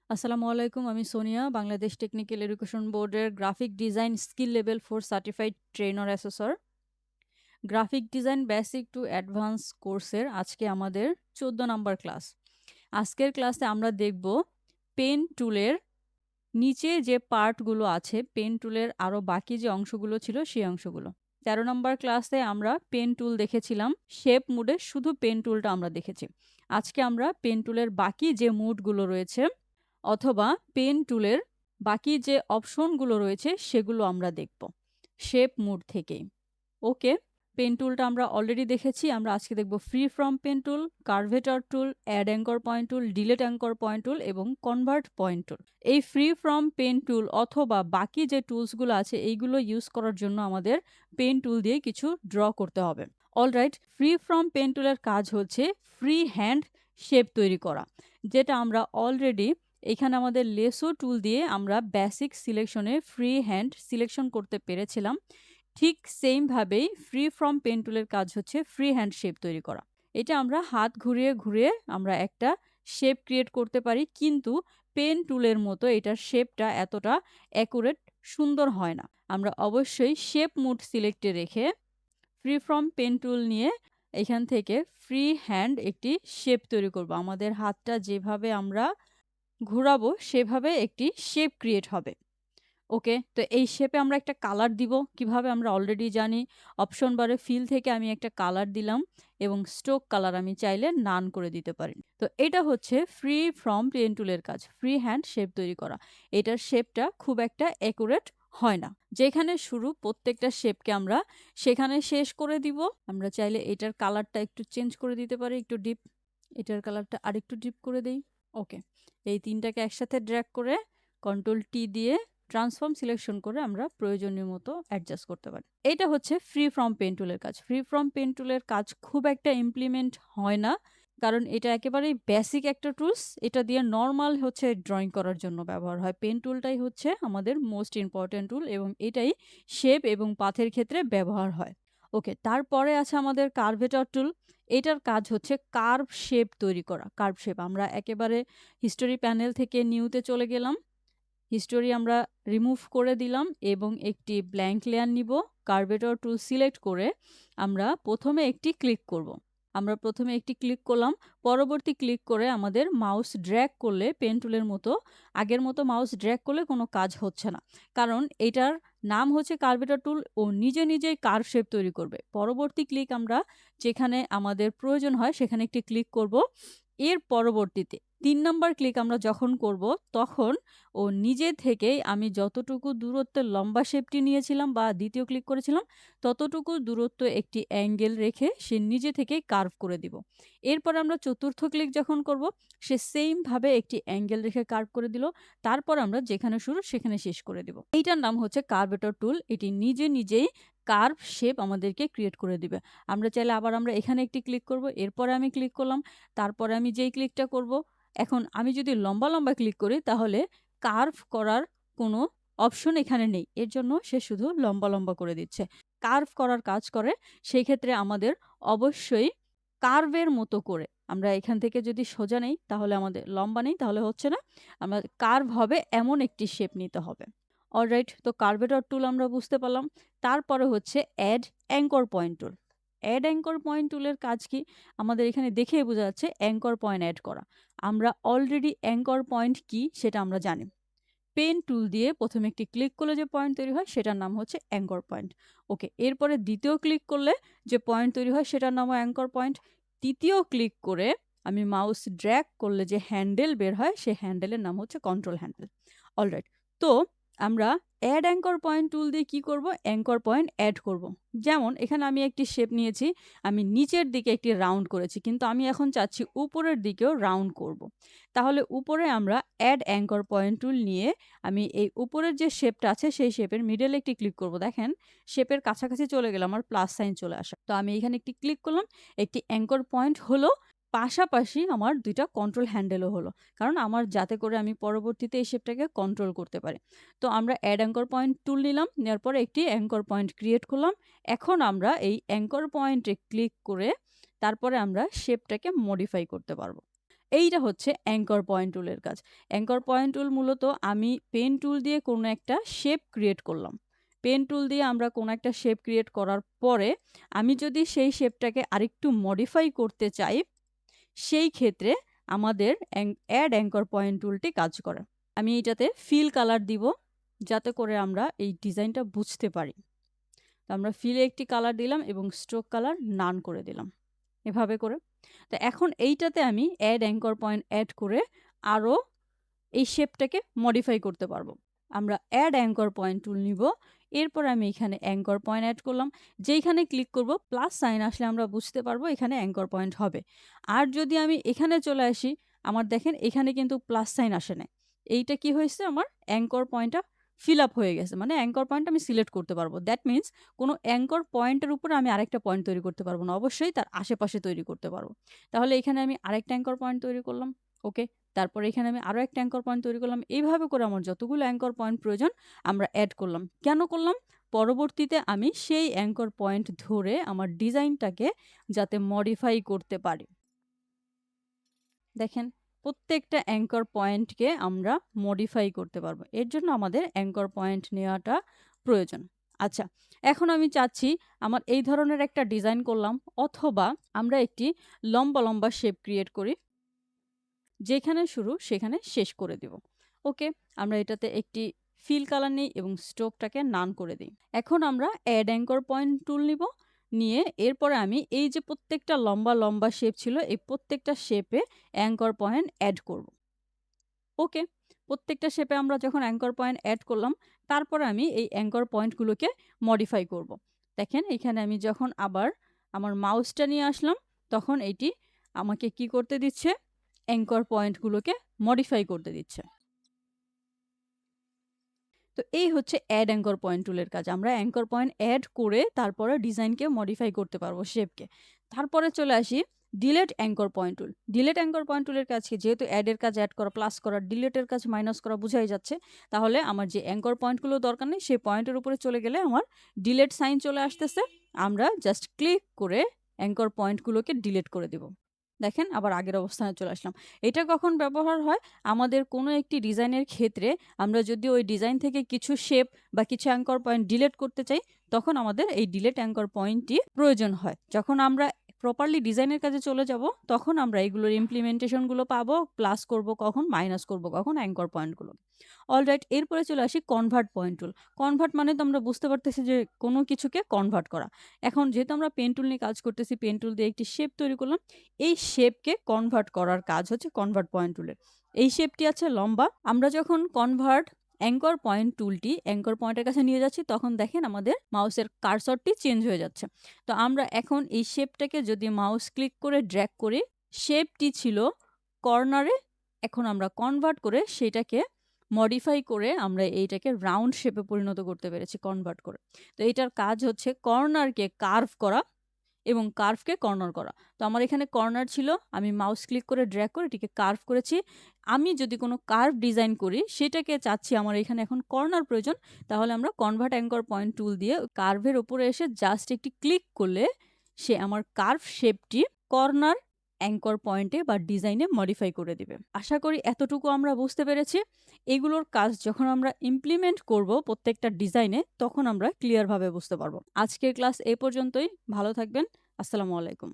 আসসালামু আলাইকুম। আমি সোনিয়া, বাংলাদেশ টেকনিক্যাল এডুকেশন বোর্ডের graphic design skill level 4 certified trainer assessor. Graphic design basic to advance কোর্সের আজকে আমাদের 14 নাম্বার ক্লাস। আজকের ক্লাসে আমরা দেখব পেন টুলের নিচে যে পার্টগুলো আছে, পেন টুলের আরও বাকি যে অংশগুলো ছিল সেই অংশগুলো। 13 নাম্বার ক্লাসে আমরা পেন টুল দেখেছিলাম, শেপ মুডে শুধু পেন টুলটা আমরা দেখেছি। আজকে আমরা পেন টুলের বাকি যে মুডগুলো রয়েছে অথবা পেন টুলের বাকি যে অপশনগুলো রয়েছে সেগুলো আমরা দেখব শেপ মুড থেকেই। ওকে, পেন টুলটা আমরা অলরেডি দেখেছি। আমরা আজকে দেখব freeform pen tool, curvature tool, add anchor point tool, delete anchor point tool এবং কনভার্ট পয়েন্ট টুল। এই ফ্রি ফ্রম পেন টুল অথবা বাকি যে টুলসগুলো আছে এইগুলো ইউজ করার জন্য আমাদের পেন টুল দিয়ে কিছু ড্র করতে হবে। অলরাইট, ফ্রি ফ্রম পেন টুলের কাজ হচ্ছে ফ্রি হ্যান্ড শেপ তৈরি করা, যেটা আমরা অলরেডি এখানে আমাদের লেসো টুল দিয়ে আমরা বেসিক সিলেকশনে ফ্রি হ্যান্ড সিলেকশন করতে পেরেছিলাম। ঠিক সেমভাবেই ফ্রি ফ্রম পেন টুলের কাজ হচ্ছে ফ্রি হ্যান্ড শেপ তৈরি করা। এটা আমরা হাত ঘুরিয়ে ঘুরিয়ে আমরা একটা শেপ ক্রিয়েট করতে পারি, কিন্তু পেন টুলের মতো এটার শেপটা এতটা অ্যাকুরেট সুন্দর হয় না। আমরা অবশ্যই শেপ মুড সিলেক্টে রেখে ফ্রি ফ্রম পেন টুল নিয়ে এখান থেকে ফ্রি হ্যান্ড একটি শেপ তৈরি করব। আমাদের হাতটা যেভাবে আমরা ঘোরাবো সেভাবে একটি শেপ ক্রিয়েট হবে। ওকে, তো এই শেপে আমরা একটা কালার দিব কিভাবে আমরা অলরেডি জানি। অপশন বারে ফিল থেকে আমি একটা কালার দিলাম এবং স্ট্রোক কালার আমি চাইলে নান করে দিতে পারি। তো এটা হচ্ছে ফ্রি ফ্রম পেন টুলের কাজ, ফ্রি হ্যান্ড শেপ তৈরি করা। এটার শেপটা খুব একটা অ্যাকুরেট হয় না। যেখানে শুরু প্রত্যেকটা শেপকে আমরা সেখানে শেষ করে দিব। আমরা চাইলে এটার কালারটা একটু চেঞ্জ করে দিতে পারি, একটু ডিপ। এটার কালারটা আরেকটু ডিপ করে দেই। ওকে, এই তিনটাকে একসাথে ড্র্যাগ করে কন্ট্রোল টি দিয়ে ট্রান্সফর্ম সিলেকশন করে আমরা প্রয়োজনীয় মতো অ্যাডজাস্ট করতে পারি। এটা হচ্ছে ফ্রি ফ্রম পেন টুলের কাজ। ফ্রি ফ্রম পেন টুলের কাজ খুব একটা ইমপ্লিমেন্ট হয় না, কারণ এটা একেবারেই বেসিক একটা টুলস। এটা দিয়ে নর্মাল হচ্ছে ড্রয়িং করার জন্য ব্যবহার হয়। পেন টুলটাই হচ্ছে আমাদের মোস্ট ইম্পর্ট্যান্ট টুল এবং এটাই শেপ এবং পাথের ক্ষেত্রে ব্যবহার হয়। ওকে, তারপরে আছে আমাদের কার্ভেটর টুল। এটার কাজ হচ্ছে কার্ভ শেপ তৈরি করা। কার্ভ শেপ আমরা একেবারে হিস্টোরি প্যানেল থেকে নিউতে চলে গেলাম। হিস্টোরি আমরা রিমুভ করে দিলাম এবং একটি ব্ল্যাঙ্ক লেয়ার নিব। কার্ভেটর টুল সিলেক্ট করে আমরা প্রথমে একটি ক্লিক করব। আমরা প্রথমে একটি ক্লিক করলাম, পরবর্তী ক্লিক করে আমাদের মাউস ড্র্যাগ করলে পেন টুলের মতো আগের মতো মাউস ড্র্যাগ করলে কোনো কাজ হচ্ছে না, কারণ এটার নাম হচ্ছে কার্ভেটর টুল। ও নিজে নিজেই কার্ভ শেপ তৈরি করবে। পরবর্তী ক্লিক আমরা যেখানে আমাদের প্রয়োজন হয় সেখানে একটি ক্লিক করব। এর পরবর্তীতে 3 নাম্বার ক্লিক আমরা যখন করব তখন ও নিজে থেকেই আমি যতটুকু দূরত্বের লম্বা শেপটি নিয়েছিলাম বা দ্বিতীয় ক্লিক করেছিলাম ততটুকু দূরত্ব একটি অ্যাঙ্গেল রেখে সে নিজে থেকেই কার্ভ করে দিব। এরপর আমরা চতুর্থ ক্লিক যখন করব সে সেমভাবে একটি অ্যাঙ্গেল রেখে কার্ভ করে দিল। তারপর আমরা যেখানে শুরু সেখানে শেষ করে দিব। এইটার নাম হচ্ছে কার্ভেটর টুল। এটি নিজে নিজেই কার্ভ শেপ আমাদেরকে ক্রিয়েট করে দিবে। আমরা চাইলে আবার আমরা এখানে একটি ক্লিক করব, এরপরে আমি ক্লিক করলাম, তারপরে আমি যেই ক্লিকটা করব, এখন আমি যদি লম্বা লম্বা ক্লিক করি তাহলে কার্ভ করার কোনো অপশন এখানে নেই। এর জন্য সে শুধু লম্বা লম্বা করে দিচ্ছে। কার্ভ করার কাজ করে সেই ক্ষেত্রে আমাদের অবশ্যই কার্ভের মতো করে আমরা এখান থেকে যদি সোজা নেই তাহলে আমাদের লম্বা নেই তাহলে হচ্ছে না। আমরা কার্ভ হবে এমন একটি শেপ নিতে হবে। অলরাইট, তো কার্ভেটর টুল আমরা বুঝতে পারলাম। তারপরে হচ্ছে add anchor point tool. Add anchor point টুলের কাজ কি? আমাদের এখানে দেখেই বোঝা যাচ্ছে অ্যাঙ্কর পয়েন্ট অ্যাড করা। আমরা অলরেডি অ্যাঙ্কর পয়েন্ট কি সেটা আমরা জানি। পেন টুল দিয়ে প্রথমে একটি ক্লিক করলে যে পয়েন্ট তৈরি হয় সেটার নাম হচ্ছে অ্যাঙ্কর পয়েন্ট। ওকে, এরপরে দ্বিতীয় ক্লিক করলে যে পয়েন্ট তৈরি হয় সেটার নামও অ্যাঙ্কর পয়েন্ট। তৃতীয় ক্লিক করে আমি মাউস ড্র্যাগ করলে যে হ্যান্ডেল বের হয় সেই হ্যান্ডেলের নাম হচ্ছে কন্ট্রোল হ্যান্ডেল। অলরাইট, তো আমরা অ্যাড অ্যাঙ্কর পয়েন্ট টুল দিয়ে কি করব? অ্যাঙ্কর পয়েন্ট অ্যাড করব। যেমন এখানে আমি একটি শেপ নিয়েছি, আমি নিচের দিকে একটি রাউন্ড করেছি, কিন্তু আমি এখন চাচ্ছি উপরের দিকেও রাউন্ড করব। তাহলে উপরে আমরা অ্যাড অ্যাঙ্কর পয়েন্ট টুল নিয়ে আমি এই উপরের যে শেপটা আছে সেই শেপের মিডলে একটি ক্লিক করব। দেখেন শেপের কাছাকাছি চলে গেলে আমার প্লাস সাইন চলে আসে। তো আমি এখানে একটি ক্লিক করলাম, একটি অ্যাঙ্কর পয়েন্ট হলো, পাশাপাশি আমার ২ টা কন্ট্রোল হ্যান্ডেলও হলো। কারণ আমার যাতে করে আমি পরবর্তীতে এই শেপটাকে কন্ট্রোল করতে পারি। তো আমরা অ্যাড অ্যাঙ্কর পয়েন্ট টুল নিলাম, নেওয়ার পরে একটি অ্যাঙ্কর পয়েন্ট ক্রিয়েট করলাম। এখন আমরা এই অ্যাঙ্কর পয়েন্টে ক্লিক করে তারপরে আমরা শেপটাকে মডিফাই করতে পারবো। এইটা হচ্ছে অ্যাঙ্কর পয়েন্ট টুলের কাজ। অ্যাঙ্কর পয়েন্ট টুল মূলত আমি পেন টুল দিয়ে কোনো একটা শেপ ক্রিয়েট করলাম। পেন টুল দিয়ে আমরা কোনো একটা শেপ ক্রিয়েট করার পরে আমি যদি সেই শেপটাকে আরেকটু মডিফাই করতে চাই, সেই ক্ষেত্রে আমাদের অ্যাড অ্যাঙ্কর পয়েন্ট টুলটি কাজ করে। আমি এইটাতে ফিল কালার দিব, যাতে করে আমরা এই ডিজাইনটা বুঝতে পারি। তো আমরা ফিলে একটি কালার দিলাম এবং স্ট্রোক কালার নান করে দিলাম, এভাবে করে। তো এখন এইটাতে আমি অ্যাড অ্যাঙ্কর পয়েন্ট অ্যাড করে আরও এই শেপটাকে মডিফাই করতে পারবো। আমরা অ্যাড অ্যাঙ্কর পয়েন্ট টুল নিব, এরপর আমি এখানে অ্যাঙ্কর পয়েন্ট অ্যাড করলাম। যেইখানে ক্লিক করব প্লাস সাইন আসলে আমরা বুঝতে পারবো এখানে অ্যাঙ্কর পয়েন্ট হবে। আর যদি আমি এখানে চলে আসি, আমার দেখেন এখানে কিন্তু প্লাস সাইন আসে না। এইটা কি হয়েছে, আমার অ্যাঙ্কর পয়েন্টটা ফিল আপ হয়ে গেছে, মানে অ্যাঙ্কর পয়েন্ট আমি সিলেক্ট করতে পারবো। দ্যাট মিনস কোনো অ্যাঙ্কর পয়েন্টের উপরে আমি আরেকটা পয়েন্ট তৈরি করতে পারবো না, অবশ্যই তার আশেপাশে তৈরি করতে পারবো। তাহলে এখানে আমি আরেকটা অ্যাঙ্কর পয়েন্ট তৈরি করলাম, ওকে। তারপরে এখানে আমি আরও একটা অ্যাঙ্কর পয়েন্ট তৈরি করলাম। এইভাবে করে আমার যতগুলো অ্যাঙ্কর পয়েন্ট প্রয়োজন আমরা অ্যাড করলাম। কেন করলাম? পরবর্তীতে আমি সেই অ্যাঙ্কর পয়েন্ট ধরে আমার ডিজাইনটাকে যাতে মডিফাই করতে পারি। দেখেন, প্রত্যেকটা অ্যাঙ্কর পয়েন্টকে আমরা মডিফাই করতে পারবো। এর জন্য আমাদের অ্যাঙ্কর পয়েন্ট নেওয়াটা প্রয়োজন। আচ্ছা, এখন আমি চাচ্ছি আমার এই ধরনের একটা ডিজাইন করলাম, অথবা আমরা একটি লম্বা লম্বা শেপ ক্রিয়েট করি, যেখানে শুরু সেখানে শেষ করে দিব। ওকে, আমরা এটাতে একটি ফিল কালার নিই এবং স্ট্রোকটাকে নান করে দিই। এখন আমরা অ্যাড অ্যাঙ্কর পয়েন্ট টুল নিব, নিয়ে এরপরে আমি এই যে প্রত্যেকটা লম্বা লম্বা শেপ ছিল, এই প্রত্যেকটা শেপে অ্যাঙ্কর পয়েন্ট অ্যাড করব। ওকে, প্রত্যেকটা শেপে আমরা যখন অ্যাঙ্কর পয়েন্ট অ্যাড করলাম, তারপরে আমি এই অ্যাঙ্কর পয়েন্টগুলোকে মডিফাই করব। দেখেন, এখানে আমি যখন আবার আমার মাউসটা নিয়ে আসলাম, তখন এটি আমাকে কি করতে দিচ্ছে, অ্যাঙ্কর পয়েন্টগুলোকে মডিফাই করতে দিচ্ছে। তো এই হচ্ছে অ্যাড অ্যাঙ্কর পয়েন্ট টুলের কাজ। আমরা অ্যাঙ্কর পয়েন্ট অ্যাড করে তারপরে ডিজাইনকে মডিফাই করতে পারবো, শেপকে। তারপরে চলে আসি delete anchor point tool. Delete anchor point টুলের কাজ কি? যেহেতু অ্যাডের কাজ অ্যাড করা, প্লাস করা, ডিলেটের কাজ মাইনাস করা বোঝাই যাচ্ছে। তাহলে আমার যে অ্যাঙ্কর পয়েন্টগুলো দরকার নেই, সেই পয়েন্টের উপরে চলে গেলে আমার ডিলেট সাইন চলে আসতেছে। আমরা জাস্ট ক্লিক করে অ্যাঙ্কর পয়েন্টগুলোকে ডিলেট করে দেব। দেখেন, আবার আগের অবস্থানে চলে আসলাম। এটা কখন ব্যবহার হয়? আমাদের কোনো একটি ডিজাইনের ক্ষেত্রে আমরা যদি ওই ডিজাইন থেকে কিছু শেপ বা কিছু অ্যাঙ্কর পয়েন্ট ডিলিট করতে চাই, তখন আমাদের এই ডিলিট অ্যাঙ্কর পয়েন্টটি প্রয়োজন হয়। যখন আমরা প্রপারলি ডিজাইনের কাজে চলে যাব, তখন আমরা এগুলোর ইমপ্লিমেন্টেশনগুলো পাবো, প্লাস করব কখন, মাইনাস করব কখন অ্যাঙ্কর পয়েন্টগুলো। অলরাইট, এরপরে চলে আসি কনভার্ট পয়েন্ট টুল। কনভার্ট মানে তো আমরা বুঝতে পারতেছি যে কোনো কিছুকে কনভার্ট করা। এখন যেহেতু আমরা পেন টুল নিয়ে কাজ করতেছি, পেন টুল দিয়ে একটি শেপ তৈরি করলাম। এই শেপকে কনভার্ট করার কাজ হচ্ছে কনভার্ট পয়েন্ট টুলের। এই শেপটি আছে লম্বা। আমরা যখন কনভার্ট অ্যাঙ্কর পয়েন্ট টুলটি অ্যাঙ্কর পয়েন্টের কাছে নিয়ে যাচ্ছি, তখন দেখেন আমাদের মাউসের কার্সরটি চেঞ্জ হয়ে যাচ্ছে। তো আমরা এখন এই শেপটাকে যদি মাউস ক্লিক করে ড্র্যাগ করি, শেপটি ছিল কর্নারে, এখন আমরা কনভার্ট করে সেটাকে মডিফাই করে আমরা এইটাকে রাউন্ড শেপে পরিণত করতে পেরেছি, কনভার্ট করে। তো এইটার কাজ হচ্ছে কর্নারকে কার্ভ করা এবং কার্ভকে কর্নার করা। তো আমার এখানে কর্নার ছিল, আমি মাউস ক্লিক করে ড্র্যাগ করে এটিকে কার্ভ করেছি। আমি যদি কোনো কার্ভ ডিজাইন করি, সেটাকে চাচ্ছি আমার এখানে এখন কর্নার প্রয়োজন, তাহলে আমরা কনভার্ট অ্যাঙ্কর পয়েন্ট টুল দিয়ে কার্ভের উপরে এসে জাস্ট একটি ক্লিক করলে সে আমার কার্ভ শেপটি কর্নার অ্যাঙ্কর পয়েন্টে বা ডিজাইনে মডিফাই করে দিবে। আশা করি এতটুকু আমরা বুঝতে পেরেছি। এগুলোর কাজ যখন আমরা ইমপ্লিমেন্ট করব প্রত্যেকটা ডিজাইনে, তখন আমরা ক্লিয়ারভাবে বুঝতে পারবো। আজকের ক্লাস এই পর্যন্তই। ভালো থাকবেন। আসসালামু আলাইকুম।